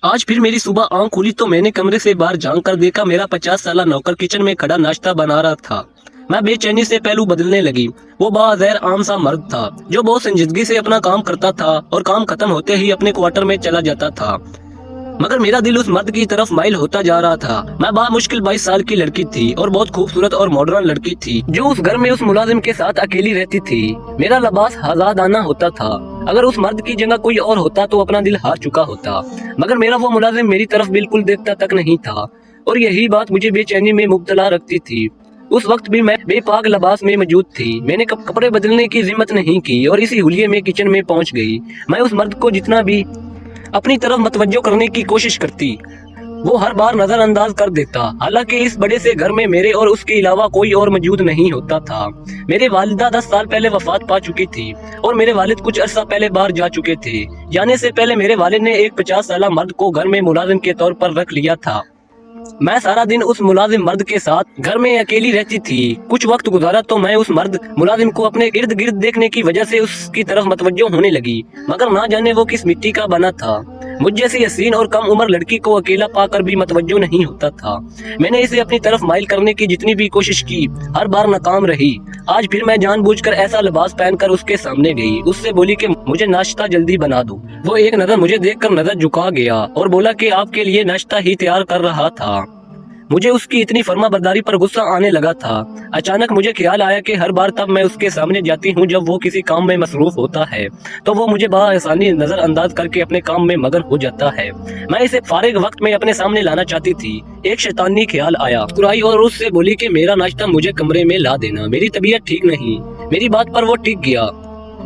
आज फिर मेरी सुबह आंख खुली तो मैंने कमरे से बाहर झांक कर देखा मेरा 50 साला नौकर किचन में खड़ा नाश्ता बना रहा था। मैं बेचैनी से पहलू बदलने लगी। वो बाज़ैर आम सा मर्द था जो बहुत संजीदगी से अपना काम करता था और काम खत्म होते ही अपने क्वार्टर में चला जाता था, मगर मेरा दिल उस मर्द की तरफ माइल होता जा रहा था। मैं बामुश्किल 22 साल की लड़की थी और बहुत खूबसूरत और मॉडर्न लड़की थी जो उस घर में उस मुलाजिम के साथ अकेली रहती थी। मेरा लिबास आजादाना होता था। अगर उस मर्द की जगह कोई और होता तो अपना दिल हार चुका होता, मगर मेरा वो मुलाजिम मेरी तरफ बिल्कुल देखता तक नहीं था और यही बात मुझे बेचैनी में मुब्तला रखती थी। उस वक्त भी मैं बेपाक लिबास में मौजूद थी। मैंने कपड़े बदलने की हिम्मत नहीं की और इसी हुलिये में किचन में पहुंच गई। मैं उस मर्द को जितना भी अपनी तरफ मतवज्जो करने की कोशिश करती, वो हर बार नजरअंदाज कर देता। हालांकि इस बड़े से घर में मेरे और उसके अलावा कोई और मौजूद नहीं होता था। मेरे वालिदा 10 साल पहले वफात पा चुकी थी और मेरे वालिद कुछ अरसा पहले बाहर जा चुके थे। जाने से पहले मेरे वालिद ने एक 50 साला मर्द को घर में मुलाजिम के तौर पर रख लिया था। मैं सारा दिन उस मुलाजिम मर्द के साथ घर में अकेली रहती थी। कुछ वक्त गुजारा तो मैं उस मर्द मुलाजिम को अपने इर्द गिर्द देखने की वजह से उसकी तरफ मतवज्जो होने लगी, मगर ना जाने वो किस मिट्टी का बना था। मुझ जैसी हसीन और कम उम्र लड़की को अकेला पाकर भी मतवज्जो नहीं होता था। मैंने इसे अपनी तरफ माइल करने की जितनी भी कोशिश की, हर बार नाकाम रही। आज फिर मैं जानबूझकर ऐसा लिबास पहनकर उसके सामने गई। उससे बोली कि मुझे नाश्ता जल्दी बना दो। वो एक नजर मुझे देखकर नजर झुका गया और बोला कि आपके लिए नाश्ता ही तैयार कर रहा था। मुझे उसकी इतनी फर्माबरदारी पर गुस्सा आने लगा था। अचानक मुझे ख्याल आया कि हर बार तब मैं उसके सामने जाती हूँ जब वो किसी काम में मसरूफ होता है, तो वो मुझे बआसानी नजरअंदाज करके अपने काम में मगन हो जाता है। मैं इसे फारिग वक्त में अपने सामने लाना चाहती थी। एक शैतानी ख्याल आया, मुस्कुराई और उससे बोली कि मेरा नाश्ता मुझे कमरे में ला देना, मेरी तबीयत ठीक नहीं। मेरी बात पर वो टिक गया,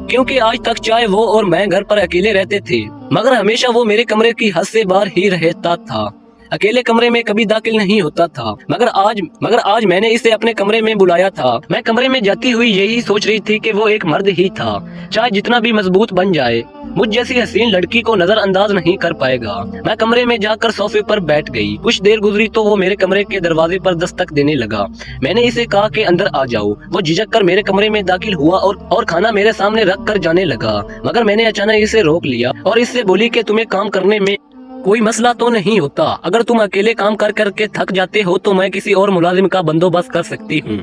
क्योंकि आज तक चाहे वो और मैं घर पर अकेले रहते थे, मगर हमेशा वो मेरे कमरे की हद से बाहर ही रहता था। अकेले कमरे में कभी दाखिल नहीं होता था, मगर आज मैंने इसे अपने कमरे में बुलाया था। मैं कमरे में जाती हुई यही सोच रही थी कि वो एक मर्द ही था, चाहे जितना भी मजबूत बन जाए, मुझ जैसी हसीन लड़की को नजरअंदाज नहीं कर पाएगा। मैं कमरे में जाकर सोफे पर बैठ गई। कुछ देर गुजरी तो वो मेरे कमरे के दरवाजे पर दस्तक देने लगा। मैंने इसे कहा कि अंदर आ जाओ। वो झिझक कर मेरे कमरे में दाखिल हुआ और खाना मेरे सामने रख कर जाने लगा, मगर मैंने अचानक इसे रोक लिया और इससे बोली कि तुम्हें काम करने में कोई मसला तो नहीं होता। अगर तुम अकेले काम कर करके थक जाते हो तो मैं किसी और मुलाजिम का बंदोबस्त कर सकती हूँ।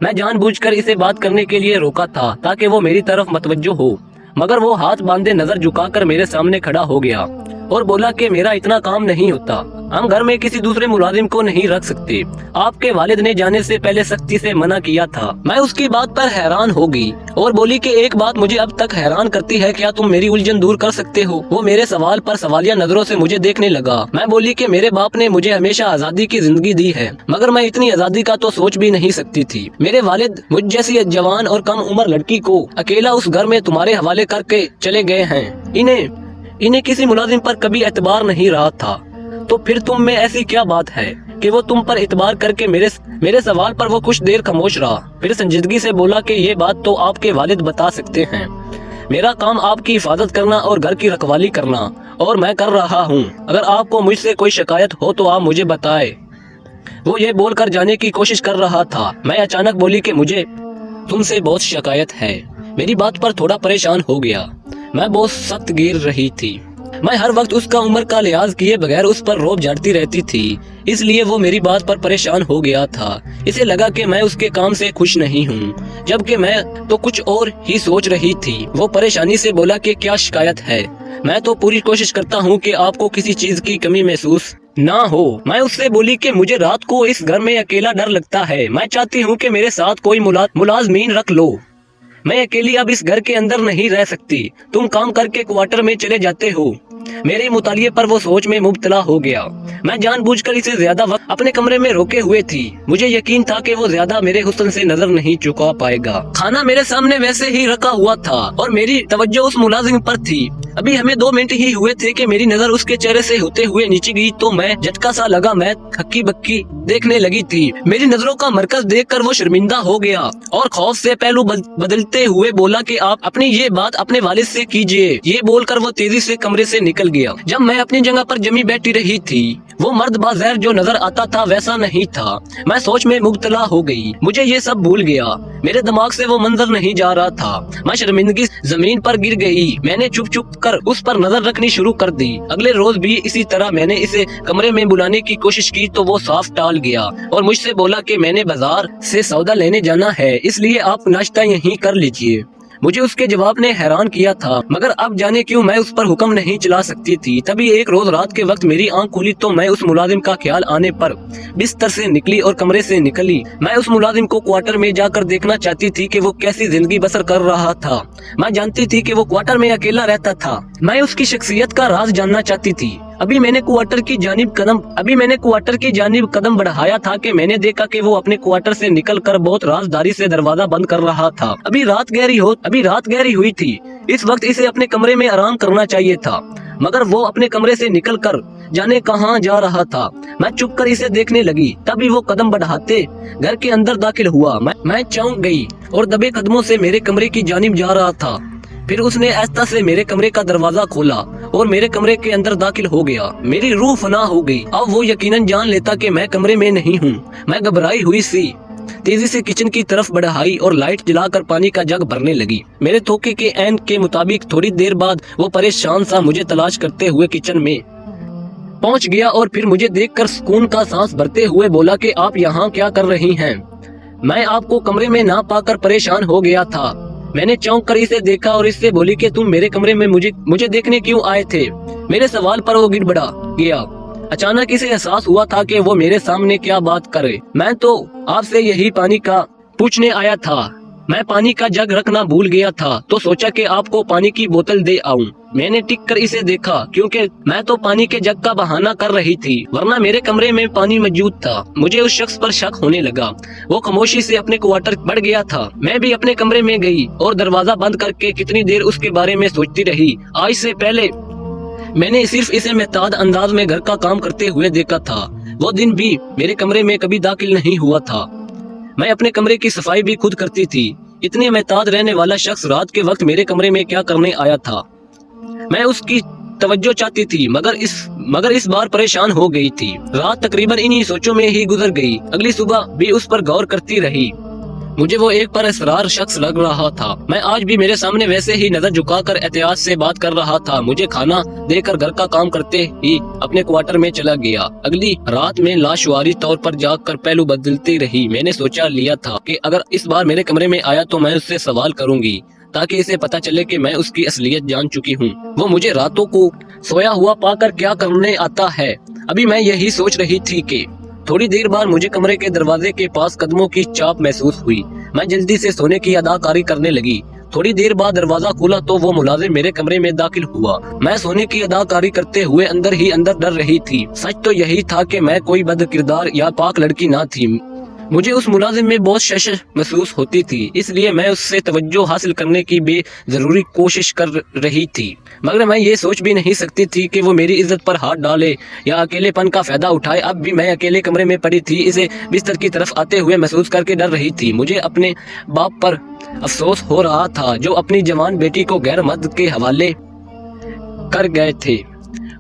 मैं जानबूझकर इसे बात करने के लिए रोका था ताकि वो मेरी तरफ मतवज्जो हो, मगर वो हाथ बांधे नजर झुकाकर मेरे सामने खड़ा हो गया और बोला कि मेरा इतना काम नहीं होता, हम घर में किसी दूसरे मुलाजिम को नहीं रख सकते। आपके वालिद ने जाने से पहले सख्ती से मना किया था। मैं उसकी बात पर हैरान हो गई और बोली कि एक बात मुझे अब तक हैरान करती है, क्या तुम मेरी उलझन दूर कर सकते हो? वो मेरे सवाल पर सवालिया नजरों से मुझे देखने लगा। मैं बोली कि मेरे बाप ने मुझे हमेशा आजादी की जिंदगी दी है, मगर मैं इतनी आजादी का तो सोच भी नहीं सकती थी। मेरे वालिद मुझ जैसी जवान और कम उम्र लड़की को अकेला उस घर में तुम्हारे हवाले करके चले गए हैं। इन्हें किसी मुलाजिम पर कभी एतबार नहीं रहा था, तो फिर तुम में ऐसी क्या बात है कि वो तुम पर इतबार करके मेरे सवाल पर वो कुछ देर खामोश रहा, फिर संजीदगी से बोला कि ये बात तो आपके वालिद बता सकते हैं। मेरा काम आपकी हिफाजत करना और घर की रखवाली करना, और मैं कर रहा हूँ। अगर आपको मुझसे कोई शिकायत हो तो आप मुझे बताएं। वो ये बोलकर जाने की कोशिश कर रहा था। मैं अचानक बोली कि मुझे तुमसे बहुत शिकायत है। मेरी बात पर थोड़ा परेशान हो गया। मैं बहुत सख्त गिर रही थी। मैं हर वक्त उसका उम्र का लिहाज किए बगैर उस पर रोब झाड़ती रहती थी, इसलिए वो मेरी बात पर परेशान हो गया था। इसे लगा कि मैं उसके काम से खुश नहीं हूँ, जबकि मैं तो कुछ और ही सोच रही थी। वो परेशानी से बोला कि क्या शिकायत है? मैं तो पूरी कोशिश करता हूँ कि आपको किसी चीज की कमी महसूस ना हो। मैं उससे बोली कि मुझे रात को इस घर में अकेला डर लगता है। मैं चाहती हूँ कि मेरे साथ कोई मुलाजमीन रख लो। मैं अकेली अब इस घर के अंदर नहीं रह सकती। तुम काम करके क्वार्टर में चले जाते हो। मेरे मुतालिए पर वो सोच में मुब्तला हो गया। मैं जानबूझकर इसे ज्यादा वक्त अपने कमरे में रोके हुए थी। मुझे यकीन था कि वो ज्यादा मेरे हुस्न से नजर नहीं चुका पाएगा। खाना मेरे सामने वैसे ही रखा हुआ था और मेरी तवज्जो उस मुलाजिम पर थी। अभी हमें 2 मिनट ही हुए थे कि मेरी नजर उसके चेहरे से होते हुए नीचे गई तो मैं झटका सा लगा। मैं हक्की बक्की देखने लगी थी। मेरी नजरों का मरकज देखकर वो शर्मिंदा हो गया और खौफ से पहलू बदलते हुए बोला कि आप अपनी ये बात अपने वालिद से कीजिए। ये बोलकर वो तेजी से कमरे से निकल गया। जब मैं अपनी जगह पर जमी बैठी रही थी, वो मर्द बाज़ैर जो नजर आता था वैसा नहीं था। मैं सोच में मुब्तला हो गई, मुझे ये सब भूल गया, मेरे दिमाग से वो मंजर नहीं जा रहा था। मैं शर्मिंदगी जमीन पर गिर गई। मैंने चुप चुप कर उस पर नजर रखनी शुरू कर दी। अगले रोज भी इसी तरह मैंने इसे कमरे में बुलाने की कोशिश की तो वो साफ टाल गया और मुझसे बोला कि मैंने बाजार से सौदा लेने जाना है, इसलिए आप नाश्ता यहीं कर लीजिए। मुझे उसके जवाब ने हैरान किया था, मगर अब जाने क्यों मैं उस पर हुक्म नहीं चला सकती थी। तभी एक रोज रात के वक्त मेरी आंख खुली तो मैं उस मुलाजिम का ख्याल आने पर बिस्तर से निकली और कमरे से निकली। मैं उस मुलाजिम को क्वार्टर में जाकर देखना चाहती थी कि वो कैसी जिंदगी बसर कर रहा था। मैं जानती थी कि वो क्वार्टर में अकेला रहता था। मैं उसकी शख्सियत का राज जानना चाहती थी। अभी मैंने क्वार्टर की जानिब कदम बढ़ाया था कि मैंने देखा कि वो अपने क्वार्टर से निकलकर बहुत राजदारी से दरवाजा बंद कर रहा था। अभी रात गहरी हुई थी। इस वक्त इसे अपने कमरे में आराम करना चाहिए था, मगर वो अपने कमरे से निकलकर जाने कहां जा रहा था। मैं चुप कर इसे देखने लगी। तभी वो कदम बढ़ाते घर के अंदर दाखिल हुआ। मैं चौंक गई और दबे कदमों से मेरे कमरे की जानिब जा रहा था। फिर उसने आहिस्ता से मेरे कमरे का दरवाजा खोला और मेरे कमरे के अंदर दाखिल हो गया। मेरी रूह फना हो गई। अब वो यकीनन जान लेता कि मैं कमरे में नहीं हूँ। मैं घबराई हुई सी तेजी से किचन की तरफ बढ़ाई और लाइट जलाकर पानी का जग भरने लगी। मेरे धोखे के ऐन के मुताबिक थोड़ी देर बाद वो परेशान सा मुझे तलाश करते हुए किचन में पहुंच गया और फिर मुझे देखकर सुकून का सांस भरते हुए बोला कि आप यहाँ क्या कर रही हैं? मैं आपको कमरे में ना पाकर परेशान हो गया था। मैंने चौंक कर इसे देखा और इससे बोली कि तुम मेरे कमरे में मुझे देखने क्यों आए थे? मेरे सवाल पर वो गिड़बड़ा गया। अचानक इसे एहसास हुआ था कि वो मेरे सामने क्या बात करे। मैं तो आपसे यही पानी का पूछने आया था। मैं पानी का जग रखना भूल गया था तो सोचा कि आपको पानी की बोतल दे आऊं। मैंने टिक कर इसे देखा क्योंकि मैं तो पानी के जग का बहाना कर रही थी, वरना मेरे कमरे में पानी मौजूद था। मुझे उस शख्स पर शक होने लगा। वो खामोशी से अपने क्वार्टर बढ़ गया था। मैं भी अपने कमरे में गई और दरवाजा बंद करके कितनी देर उसके बारे में सोचती रही। आज से पहले मैंने सिर्फ इसे महताद अंदाज में घर का काम करते हुए देखा था। वो दिन भी मेरे कमरे में कभी दाखिल नहीं हुआ था। मैं अपने कमरे की सफाई भी खुद करती थी। इतने महताज रहने वाला शख्स रात के वक्त मेरे कमरे में क्या करने आया था? मैं उसकी तवज्जो चाहती थी, मगर इस बार परेशान हो गई थी। रात तकरीबन इन्हीं सोचों में ही गुजर गई। अगली सुबह भी उस पर गौर करती रही। मुझे वो एक पर असरार शख्स लग रहा था। मैं आज भी मेरे सामने वैसे ही नजर झुकाकर एहतियात से बात कर रहा था। मुझे खाना देकर घर का काम करते ही अपने क्वार्टर में चला गया। अगली रात में लाशवारी तौर पर जागकर पहलू बदलती रही। मैंने सोचा लिया था कि अगर इस बार मेरे कमरे में आया तो मैं उससे सवाल करूंगी ताकि इसे पता चले कि मैं उसकी असलियत जान चुकी हूँ। वो मुझे रातों को सोया हुआ पाकर क्या करने आता है। अभी मैं यही सोच रही थी कि थोड़ी देर बाद मुझे कमरे के दरवाजे के पास कदमों की चाप महसूस हुई। मैं जल्दी से सोने की अदाकारी करने लगी। थोड़ी देर बाद दरवाजा खुला तो वो मुलाजिम मेरे कमरे में दाखिल हुआ। मैं सोने की अदाकारी करते हुए अंदर ही अंदर डर रही थी। सच तो यही था कि मैं कोई बद किरदार या पाक लड़की ना थी। मुझे उस मुलाजिम में बहुत शर्म महसूस होती थी, इसलिए मैं उससे तवज्जो हासिल करने की बेजरूरी कोशिश कर रही थी। मगर मैं ये सोच भी नहीं सकती थी कि वो मेरी इज्जत पर हाथ डाले या अकेलेपन का फायदा उठाए। अब भी मैं अकेले कमरे में पड़ी थी, इसे बिस्तर की तरफ आते हुए महसूस करके डर रही थी। मुझे अपने बाप पर अफसोस हो रहा था जो अपनी जवान बेटी को गैर मर्द के हवाले कर गए थे।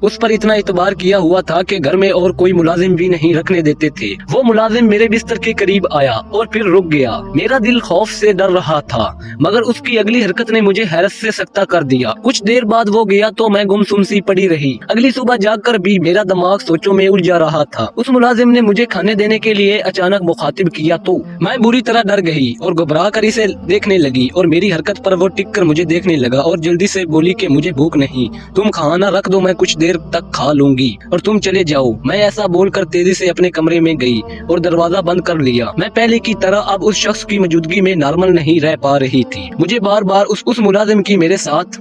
उस पर इतना इतबार किया हुआ था कि घर में और कोई मुलाजिम भी नहीं रखने देते थे। वो मुलाजिम मेरे बिस्तर के करीब आया और फिर रुक गया। मेरा दिल खौफ से डर रहा था, मगर उसकी अगली हरकत ने मुझे हैरत से सकता कर दिया। कुछ देर बाद वो गया तो मैं गुमसुम सी पड़ी रही। अगली सुबह जागकर भी मेरा दिमाग सोचों में उलझा रहा था। उस मुलाजिम ने मुझे खाने देने के लिए अचानक मुखातिब किया तो मैं बुरी तरह डर गई और घबरा कर इसे देखने लगी और मेरी हरकत पर वो टिक कर मुझे देखने लगा और जल्दी से बोली कि मुझे भूख नहीं, तुम खाना रख दो, मैं कुछ देर तक खा लूंगी और तुम चले जाओ। मैं ऐसा बोलकर तेजी से अपने कमरे में गई और दरवाजा बंद कर लिया। मैं पहले की तरह अब उस शख्स की मौजूदगी में नॉर्मल नहीं रह पा रही थी। मुझे बार बार उस मुलाजिम की मेरे साथ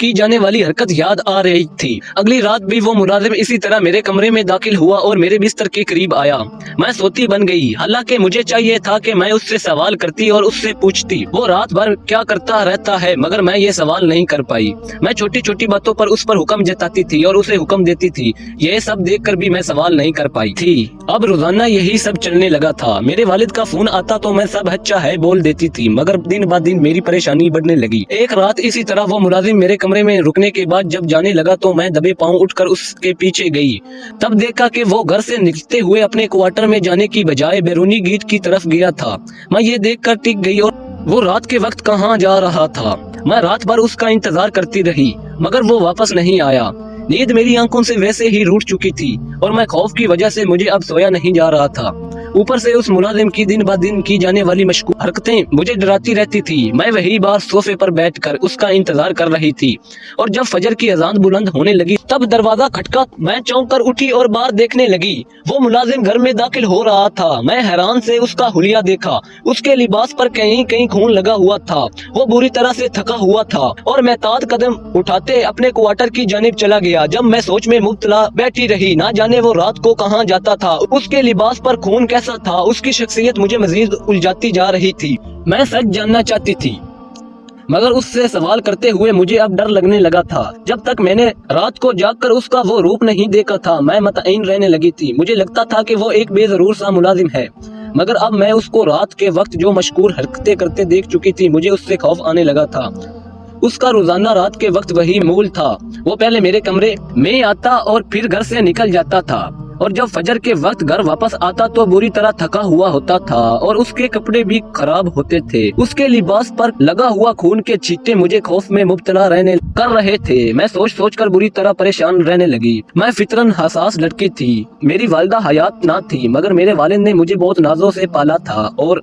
की जाने वाली हरकत याद आ रही थी। अगली रात भी वो मुलाजिम इसी तरह मेरे कमरे में दाखिल हुआ और मेरे बिस्तर के करीब आया। मैं सोती बन गई। हालांकि मुझे चाहिए था कि मैं उससे सवाल करती और उससे पूछती वो रात भर क्या करता रहता है, मगर मैं ये सवाल नहीं कर पाई। मैं छोटी छोटी बातों पर उस पर हुक्म जताती थी और उसे हुक्म देती थी। यह सब देखकर भी मैं सवाल नहीं कर पाई थी। अब रोजाना यही सब चलने लगा था। मेरे वालिद का फोन आता तो मैं सब अच्छा है बोल देती थी, मगर दिन ब दिन मेरी परेशानी बढ़ने लगी। एक रात इसी तरह वो मुलाजिम मेरे कमरे में रुकने के बाद जब जाने लगा तो मैं दबे पांव उठकर उसके पीछे गई। तब देखा कि वो घर से निकलते हुए अपने क्वार्टर में जाने की बजाय बैरूनी गेट की तरफ गया था। मैं ये देखकर टिक गई और वो रात के वक्त कहाँ जा रहा था। मैं रात भर उसका इंतजार करती रही, मगर वो वापस नहीं आया। नींद मेरी आंखों से वैसे ही रूठ चुकी थी और मैं खौफ की वजह से मुझे अब सोया नहीं जा रहा था। ऊपर से उस मुलाजिम की दिन ब दिन की जाने वाली मशकूक हरकतें मुझे डराती रहती थी। मैं वही बार सोफे पर बैठकर उसका इंतजार कर रही थी और जब फजर की अजान बुलंद होने लगी तब दरवाजा खटका। मैं चौंक कर उठी और बाहर देखने लगी। वो मुलाजिम घर में दाखिल हो रहा था। मैं हैरान से उसका हुलिया देखा। उसके लिबास पर कहीं कहीं खून लगा हुआ था। वो बुरी तरह से थका हुआ था और मैं ताद कदम उठाते अपने क्वार्टर की जानिब चला गया। जब मैं सोच में मुब्तला बैठी रही, ना जाने वो रात को कहाँ जाता था, उसके लिबास पर खून कैसा था, उसकी शख्सियत मुझे मजीद उलझाती जा रही थी। मैं सच जानना चाहती थी, मगर उससे सवाल करते हुए मुझे अब डर लगने लगा था। जब तक मैंने रात को जागकर उसका वो रूप नहीं देखा था, मैं मुतमईन रहने लगी थी। मुझे लगता था कि वो एक बेजरूर सा मुलाजिम है, मगर अब मैं उसको रात के वक्त जो मशकूर हरकतें करते देख चुकी थी, मुझे उससे खौफ आने लगा था। उसका रोजाना रात के वक्त वही मूल था। वो पहले मेरे कमरे में आता और फिर घर से निकल जाता था, और जब फजर के वक्त घर वापस आता तो बुरी तरह थका हुआ होता था और उसके कपड़े भी खराब होते थे। उसके लिबास पर लगा हुआ खून के छींटे मुझे खौफ में मुब्तला रहने कर रहे थे। मैं सोच सोच कर बुरी तरह परेशान रहने लगी। मैं फितरन हसास लड़की थी। मेरी वालिदा हयात ना थी, मगर मेरे वालिद ने मुझे बहुत नाजों से पाला था और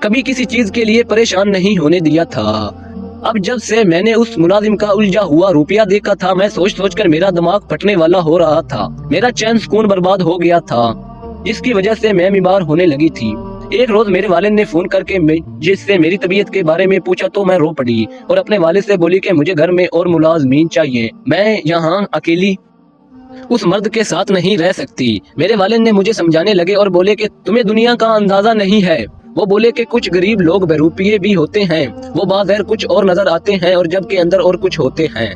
कभी किसी चीज के लिए परेशान नहीं होने दिया था। अब जब से मैंने उस मुलाजिम का उलझा हुआ रुपया देखा था, मैं सोच सोच कर मेरा दिमाग फटने वाला हो रहा था। मेरा चैन सुकून बर्बाद हो गया था, जिसकी वजह से मैं बीमार होने लगी थी। एक रोज मेरे वालिद ने फोन करके जिससे मेरी तबीयत के बारे में पूछा तो मैं रो पड़ी और अपने वालिद से बोली कि मुझे घर में और मुलाजमीन चाहिए, मैं यहाँ अकेली उस मर्द के साथ नहीं रह सकती। मेरे वालिद ने मुझे समझाने लगे और बोले कि तुम्हें दुनिया का अंदाजा नहीं है। वो बोले कि कुछ गरीब लोग बहरूपिये भी होते हैं, वो बाज़ाहिर कुछ और नजर आते हैं और जबकि अंदर और कुछ होते हैं।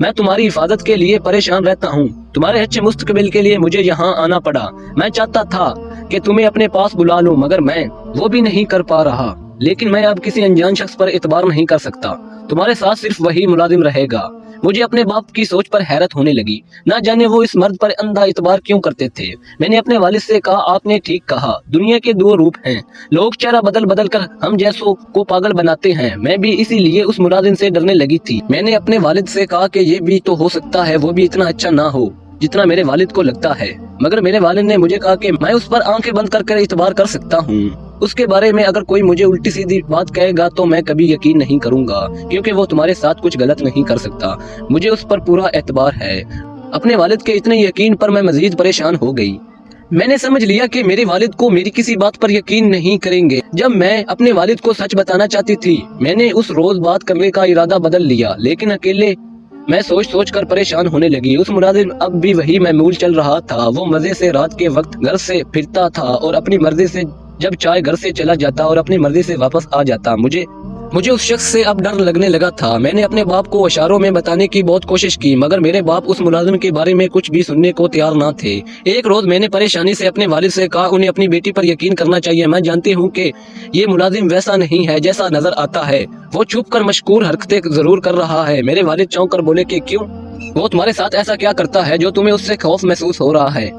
मैं तुम्हारी हिफाजत के लिए परेशान रहता हूँ। तुम्हारे अच्छे मुस्तकबिल के लिए मुझे यहाँ आना पड़ा। मैं चाहता था कि तुम्हें अपने पास बुला लूं, मगर मैं वो भी नहीं कर पा रहा। लेकिन मैं अब किसी अनजान शख्स पर एतबार नहीं कर सकता। तुम्हारे साथ सिर्फ वही मुलाजिम रहेगा। मुझे अपने बाप की सोच पर हैरत होने लगी। ना जाने वो इस मर्द पर अंधा इतबार क्यों करते थे। मैंने अपने वालिद से कहा, आपने ठीक कहा, दुनिया के दो रूप हैं। लोग चेहरा बदल बदल कर हम जैसों को पागल बनाते हैं। मैं भी इसीलिए उस मुलाजिम से डरने लगी थी। मैंने अपने वालिद से कहा कि ये भी तो हो सकता है वो भी इतना अच्छा ना हो जितना मेरे वालिद को लगता है, मगर मेरे वालिद ने मुझे कहा कि मैं उस पर आंखें बंद कर इतबार कर सकता हूँ। उसके बारे में अगर कोई मुझे उल्टी सीधी बात कहेगा तो मैं कभी यकीन नहीं करूंगा, क्योंकि वो तुम्हारे साथ कुछ गलत नहीं कर सकता। मुझे उस पर पूरा एतबार है। अपने वालिद के इतने यकीन पर मैं मजीद परेशान हो गई। मैंने समझ लिया कि मेरे वालिद को मेरी किसी बात पर यकीन नहीं करेंगे। जब मैं अपने वालिद को सच बताना चाहती थी, मैंने उस रोज बात करने का इरादा बदल लिया, लेकिन अकेले मैं सोच सोच कर परेशान होने लगी। उस मुलाजिम अब भी वही महमूल चल रहा था। वो मजे से रात के वक्त घर से फिरता था और अपनी मर्जी से जब चाहे घर से चला जाता और अपनी मर्जी से वापस आ जाता। मुझे उस शख्स से अब डर लगने लगा था। मैंने अपने बाप को इशारों में बताने की बहुत कोशिश की, मगर मेरे बाप उस मुलाजिम के बारे में कुछ भी सुनने को तैयार ना थे। एक रोज मैंने परेशानी से अपने वालिद से कहा, उन्हें अपनी बेटी पर यकीन करना चाहिए। मैं जानती हूँ कि ये मुलाजिम वैसा नहीं है जैसा नजर आता है। वो छुप कर मशकूर हरकतें जरूर कर रहा है। मेरे वालिद चौंक कर बोले कि क्यों, वो तुम्हारे साथ ऐसा क्या करता है जो तुम्हें उससे खौफ महसूस हो रहा है।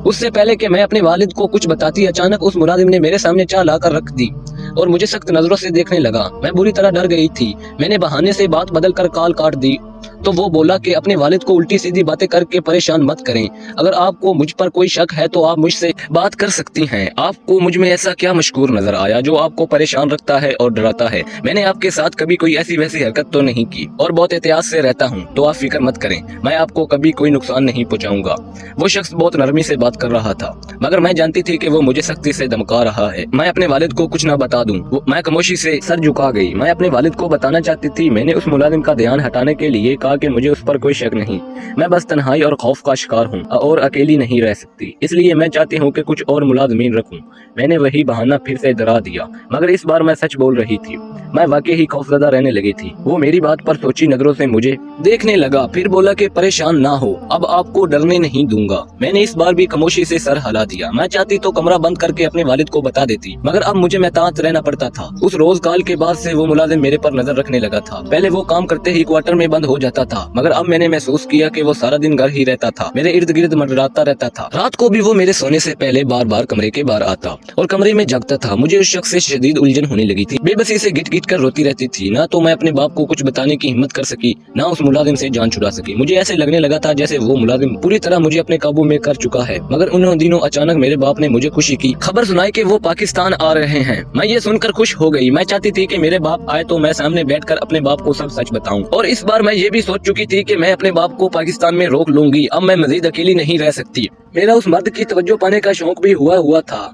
उससे पहले कि मैं अपने वालिद को कुछ बताती, अचानक उस मुलाजिम ने मेरे सामने चाय लाकर रख दी और मुझे सख्त नजरों से देखने लगा। मैं बुरी तरह डर गई थी। मैंने बहाने से बात बदल कर कॉल काट दी तो वो बोला कि अपने वालिद को उल्टी सीधी बातें करके परेशान मत करें। अगर आपको मुझ पर कोई शक है तो आप मुझसे बात कर सकती हैं। आपको मुझ में ऐसा क्या मशकूर नजर आया जो आपको परेशान रखता है और डराता है? मैंने आपके साथ कभी कोई ऐसी वैसी हरकत तो नहीं की और बहुत एहतियात से रहता हूँ, तो आप फिक्र मत करें, मैं आपको कभी कोई नुकसान नहीं पहुँचाऊंगा। वो शख्स बहुत नरमी से बात कर रहा था, मगर मैं जानती थी कि वो मुझे सख्ती से धमका रहा है। मैं अपने वालिद को कुछ न बता दूं। मैं खामोशी से सर झुका गई। मैं अपने वालिद को बताना चाहती थी। मैंने उस मुलाजिम का ध्यान हटाने के लिए ये कहा कि मुझे उस पर कोई शक नहीं, मैं बस तन्हाई और खौफ का शिकार हूँ और अकेली नहीं रह सकती, इसलिए मैं चाहती हूँ कि कुछ और मुलाजमीन रखूँ। मैंने वही बहाना फिर से दोहरा दिया, मगर इस बार मैं सच बोल रही थी। मैं वाकई ही खौफजदा रहने लगी थी। वो मेरी बात पर सोची नजरों से मुझे देखने लगा, फिर बोला कि परेशान ना हो, अब आपको डरने नहीं दूंगा। मैंने इस बार भी खामोशी से सर हिला दिया। मैं चाहती तो कमरा बंद करके अपने वालिद को बता देती, मगर अब मुझे महतात रहना पड़ता था। उस रोज काल के बाद से वो मुलाजिम मेरे पर नजर रखने लगा था। पहले वो काम करते ही क्वार्टर में बंद हो जाता था, मगर अब मैंने महसूस किया कि वो सारा दिन घर ही रहता था, मेरे इर्द गिर्द मंडराता रहता था। रात को भी वो मेरे सोने से पहले बार बार कमरे के बाहर आता और कमरे में जगता था। मुझे उस शख्स से शदीद उलझन होने लगी थी। बेबसी से गिट गिट कर रोती रहती थी। ना तो मैं अपने बाप को कुछ बताने की हिम्मत कर सकी, ना उस मुलाजिम से जान छुड़ा सकी। मुझे ऐसे लगने लगा था जैसे वो मुलाजिम पूरी तरह मुझे अपने काबू में कर चुका है। मगर उन दिनों अचानक मेरे बाप ने मुझे खुशी की खबर सुनाई कि वो पाकिस्तान आ रहे हैं। मैं ये सुनकर खुश हो गई। मैं चाहती थी कि मेरे बाप आए तो मैं सामने बैठकर अपने बाप को सब सच बताऊं। और इस बार मैं ये भी सोच चुकी थी कि मैं अपने बाप को पाकिस्तान में रोक लूंगी। अब मैं मजीद अकेली नहीं रह सकती। मेरा उस मर्द की तवज्जो पाने का शौक भी हुआ था।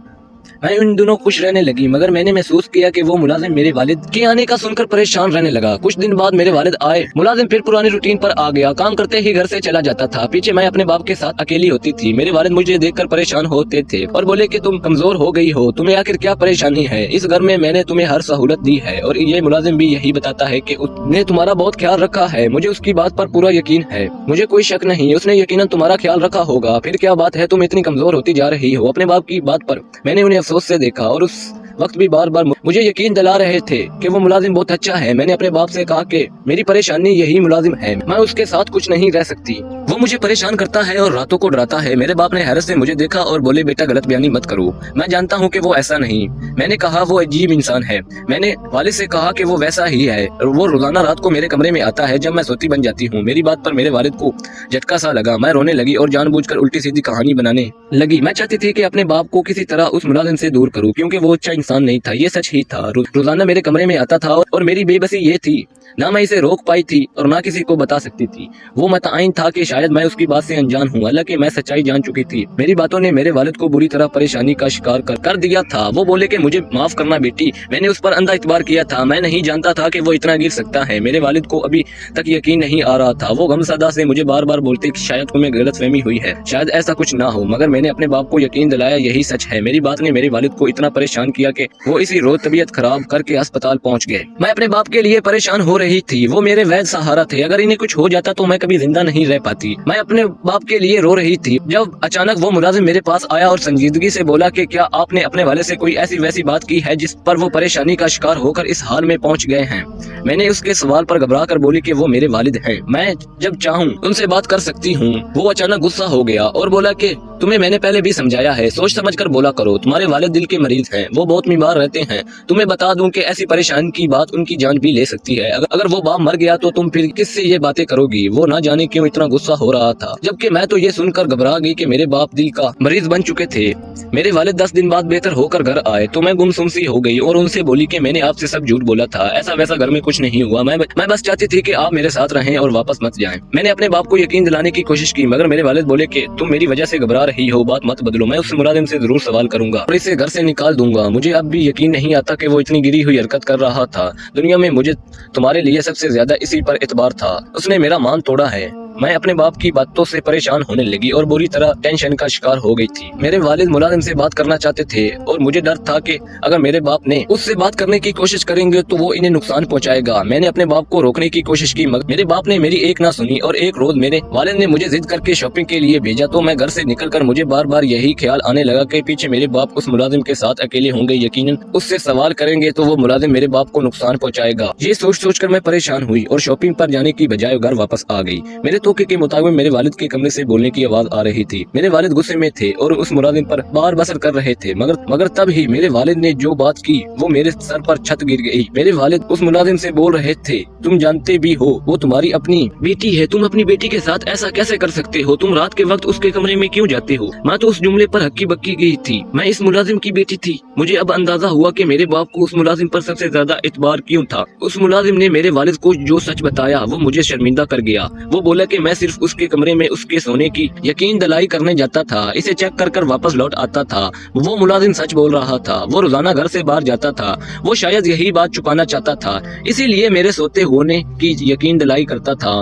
मैं उन दिनों खुश रहने लगी, मगर मैंने महसूस किया कि वो मुलाजिम मेरे वालिद के आने का सुनकर परेशान रहने लगा। कुछ दिन बाद मेरे वालिद आए। मुलाजिम फिर पुरानी रूटीन पर आ गया। काम करते ही घर से चला जाता था। पीछे मैं अपने बाप के साथ अकेली होती थी। मेरे वालिद मुझे देखकर परेशान होते थे और बोले कि तुम कमजोर हो गई हो, तुम्हें आखिर क्या परेशानी है? इस घर में मैंने तुम्हें हर सहूलत दी है और ये मुलाजिम भी यही बताता है कि उसने तुम्हारा बहुत ख्याल रखा है। मुझे उसकी बात पर पूरा यकीन है। मुझे कोई शक नहीं, उसने यकीनन तुम्हारा ख्याल रखा होगा। फिर क्या बात है, तुम इतनी कमजोर होती जा रही हो? अपने बाप की बात पर मैंने उन्हें अफसोस से देखा और उस वक्त भी बार बार मुझे यकीन दिला रहे थे कि वो मुलाजिम बहुत अच्छा है। मैंने अपने बाप से कहा कि मेरी परेशानी यही मुलाजिम है, मैं उसके साथ कुछ नहीं रह सकती। वो मुझे परेशान करता है और रातों को डराता है। मेरे बाप ने हैरत से मुझे देखा और बोले, बेटा गलत बयानी मत करो, मैं जानता हूँ कि वो ऐसा नहीं। मैंने कहा वो अजीब इंसान है। मैंने वालिद से कहा कि वो वैसा ही है। वो रोजाना रात को मेरे कमरे में आता है जब मैं सोती बन जाती हूँ। मेरी बात पर मेरे वालिद को झटका सा लगा। मैं रोने लगी और जानबूझकर उल्टी सीधी कहानी बनाने लगी। मैं चाहती थी कि अपने बाप को किसी तरह उस मुलाजिम से दूर करूँ, क्योंकि वो अच्छा इंसान नहीं था। ये सच ही था। रोजाना मेरे कमरे में आता था और मेरी बेबसी ये थी, ना मैं इसे रोक पाई थी और ना किसी को बता सकती थी। वो मतआइन था कि शायद मैं उसकी बात से अनजान हूँ, हालांकि मैं सच्चाई जान चुकी थी। मेरी बातों ने मेरे वालिद को बुरी तरह परेशानी का शिकार कर दिया था। वो बोले कि मुझे माफ करना बेटी, मैंने उस पर अंधा इतबार किया था, मैं नहीं जानता था कि वो इतना गिर सकता है। मेरे वालिद को अभी तक यकीन नहीं आ रहा था। वो गमसदा से मुझे बार बार बोलते कि शायद तुम्हें गलतफहमी हुई है, शायद ऐसा कुछ ना हो, मगर मैंने अपने बाप को यकीन दिलाया यही सच है। मेरी बात ने मेरे वालिद को इतना परेशान किया कि वो इसी रोज तबीयत खराब करके अस्पताल पहुंच गए। मैं अपने बाप के लिए परेशान हो रही थी। वो मेरे वैद सहारा थे। अगर इन्हें कुछ हो जाता तो मैं कभी जिंदा नहीं रह पाती। मैं अपने बाप के लिए रो रही थी जब अचानक वो मुलाजिम मेरे पास आया और संजीदगी से बोला कि क्या आपने अपने वाले से कोई ऐसी वैसी बात की है जिस पर वो परेशानी का शिकार होकर इस हाल में पहुंच गए हैं? मैंने उसके सवाल पर घबरा कर बोली कि वो मेरे वालिद हैं, मैं जब चाहूँ उनसे बात कर सकती हूँ। वो अचानक गुस्सा हो गया और बोला कि तुम्हें मैंने पहले भी समझाया है, सोच समझ कर बोला करो। तुम्हारे वालिद दिल के मरीज हैं, वो बहुत बीमार रहते हैं। तुम्हें बता दूं कि ऐसी परेशानी की बात उनकी जान भी ले सकती है। अगर वो बाप मर गया तो तुम फिर किससे ये बातें करोगी? वो ना जाने क्यों इतना गुस्सा हो रहा था, जबकि मैं तो ये सुनकर घबरा गई कि मेरे बाप दिल का मरीज बन चुके थे। मेरे वालिद 10 दिन बाद बेहतर होकर घर आए तो मैं गुमसुम सी हो गई और उनसे बोली कि मैंने आपसे सब झूठ बोला था, ऐसा वैसा घर में कुछ नहीं हुआ। मैं बस चाहती थी कि आप मेरे साथ रहें और वापस मत जाएं। मैंने अपने बाप को यकीन दिलाने की कोशिश की, मगर मेरे वालिद बोले कि तुम मेरी वजह से घबरा रही हो, बात मत बदलो। मैं उस मुलाजिम से जरूर सवाल करूंगा और इसे घर से निकाल दूंगा। मुझे अब भी यकीन नहीं आता कि वो इतनी गिरी हुई हरकत कर रहा था। दुनिया में मुझे तुम्हारे लिए सबसे ज्यादा इसी पर एतबार था। उसने मेरा मान तोड़ा है। मैं अपने बाप की बातों से परेशान होने लगी और बुरी तरह टेंशन का शिकार हो गई थी। मेरे वालिद मुलाजिम से बात करना चाहते थे और मुझे डर था कि अगर मेरे बाप ने उससे बात करने की कोशिश करेंगे तो वो इन्हें नुकसान पहुंचाएगा। मैंने अपने बाप को रोकने की कोशिश की, मगर मेरे बाप ने मेरी एक ना सुनी और एक रोज मेरे वालिद ने मुझे जिद करके शॉपिंग के लिए भेजा। तो मैं घर से निकलकर मुझे बार बार यही ख्याल आने लगा कि पीछे मेरे बाप उस मुलाजिम के साथ अकेले होंगे, यकीनन उससे सवाल करेंगे तो वो मुलाजिम मेरे बाप को नुकसान पहुँचाएगा। ये सोच कर मैं परेशान हुई और शॉपिंग पर जाने की बजाय घर वापस आ गई। मेरे तोके के मुताबिक मेरे वालिद के कमरे से बोलने की आवाज आ रही थी। मेरे वालिद गुस्से में थे और उस मुलाजिम पर बार बसर कर रहे थे, मगर तब ही मेरे वालिद ने जो बात की वो मेरे सर पर छत गिर गई। मेरे वालिद उस मुलाजिम से बोल रहे थे, तुम जानते भी हो वो तुम्हारी अपनी बेटी है, तुम अपनी बेटी के साथ ऐसा कैसे कर सकते हो? तुम रात के वक्त उसके कमरे में क्यों जाते हो? मैं तो उस जुमले पर हक्की बक्की गई थी। मैं इस मुलाजिम की बेटी थी। मुझे अब अंदाजा हुआ कि मेरे बाप को उस मुलाजिम पर सबसे ज्यादा एतबार क्यों था। उस मुलाजिम ने मेरे वालिद को जो सच बताया वो मुझे शर्मिंदा कर गया। वो बोला कि मैं सिर्फ उसके कमरे में उसके सोने की यकीन दिलाई करने जाता था, इसे चेक कर वापस लौट आता था। वो मुलाजिम सच बोल रहा था। वो रोजाना घर से बाहर जाता था। वो शायद यही बात छुपाना चाहता था, इसीलिए मेरे सोते होने की यकीन दिलाई करता था।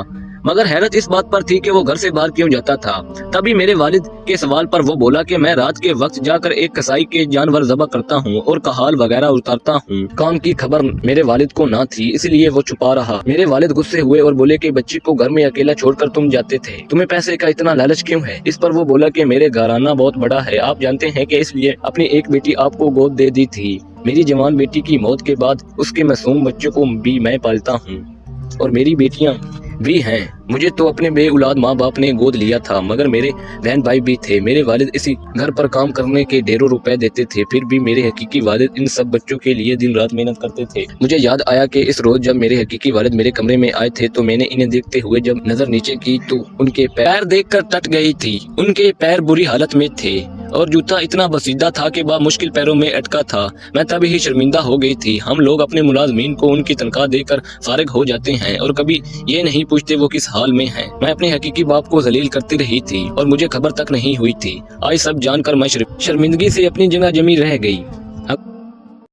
मगर हैरत इस बात पर थी कि वो घर से बाहर क्यों जाता था। तभी मेरे वालिद के सवाल पर वो बोला कि मैं रात के वक्त जाकर एक कसाई के जानवर ज़बह करता हूँ और कहाल वगैरह उतारता हूँ। काम की खबर मेरे वालिद को ना थी, इसलिए वो छुपा रहा। मेरे वालिद गुस्से हुए और बोले कि बच्ची को घर में अकेला छोड़कर तुम जाते थे, तुम्हें पैसे का इतना लालच क्यों है? इस पर वो बोला कि मेरे घराना बहुत बड़ा है, आप जानते हैं कि इसलिए अपनी एक बेटी आपको गोद दे दी थी। मेरी जवान बेटी की मौत के बाद उसके मासूम बच्चों को भी मैं पालता हूँ और मेरी बेटियां भी हैं। मुझे तो अपने बे औलाद माँ बाप ने गोद लिया था, मगर मेरे बहन भाई भी थे। मेरे वालिद इसी घर पर काम करने के ढेरों रुपए देते थे, फिर भी मेरे हकीकी वालिद इन सब बच्चों के लिए दिन रात मेहनत करते थे। मुझे याद आया कि इस रोज जब मेरे हकीकी वालिद मेरे कमरे में आए थे तो मैंने इन्हें देखते हुए जब नजर नीचे की तो उनके पैर देखकर टट गई थी। उनके पैर बुरी हालत में थे और जूता इतना बसीदा था कि मुश्किल पैरों में अटका था। मैं तभी ही शर्मिंदा हो गई थी। हम लोग अपने मुलाजमीन को उनकी तनख्वाह देकर फारिग हो जाते हैं और कभी ये नहीं पूछते वो किस हाल में हैं। मैं अपने हकीकी बाप को जलील करती रही थी और मुझे खबर तक नहीं हुई थी। आज सब जानकर मैं शर्मिंदगी से अपनी जगह जमी रह गई।